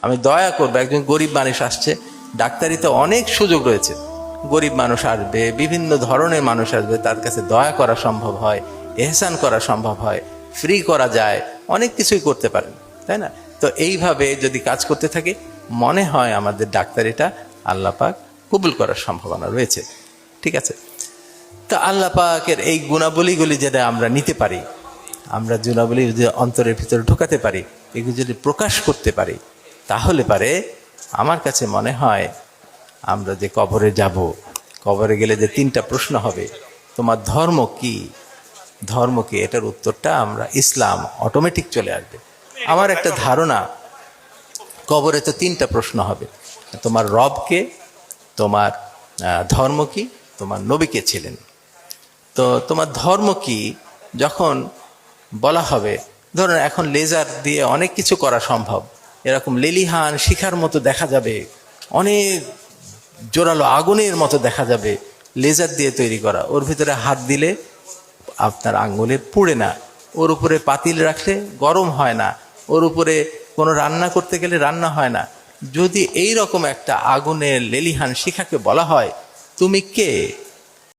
আমি দয়া করবো, একজন গরিব মানুষ আসছে, ডাক্তারিতে অনেক সুযোগ রয়েছে, গরিব মানুষ আসবে, বিভিন্ন ধরনের মানুষ আসবে, তার কাছে দয়া করা সম্ভব হয়, এহসান করা সম্ভব হয়, ফ্রি করা যায়, অনেক কিছুই করতে পারেন, তাই না? তো এইভাবে যদি কাজ করতে থাকি, মনে হয় আমাদের ডাক্তারিটা আল্লাহ পাক কবুল করার সম্ভাবনা রয়েছে। ঠিক আছে, তো আল্লাহ পাকের এই গুণাবলীগুলি যদি আমরা নিতে পারি, আমরা গুণাবলী যদি অন্তরের ভিতরে ঢোকাতে পারি, এগুলো যদি প্রকাশ করতে পারি, তাহলে পারে আমার কাছে মনে হয় আমরা যে কবরে যাব, কবরে গেলে যে 3টা প্রশ্ন হবে, তোমার ধর্ম কি, ধর্ম কি, এটার উত্তরটা আমরা ইসলাম অটোমেটিক চলে আসবে। আমার একটা ধারণা, কবরে তো 3টা প্রশ্ন হবে, তোমার রবকে, তোমার ধর্ম কি, তোমার নবী কে ছিলেন। তো তোমার ধর্ম কি যখন বলা হবে, ধরুন এখন লেজার দিয়ে অনেক কিছু করা সম্ভব, এরকম লেলিহান শিখার মতো দেখা যাবে, অনেক জোরালো আগুনের মতো দেখা যাবে, লেজার দিয়ে তৈরি করা, ওর ভিতরে হাত দিলে আপনার আঙ্গুলে পুড়ে না, ওর উপরে পাতিল রাখলে গরম হয় না, ওর উপরে কোনো রান্না করতে গেলে রান্না হয় না। যদি এই রকম একটা আগুনের লেলিহান শিখাকে বলা হয় তুমি কে,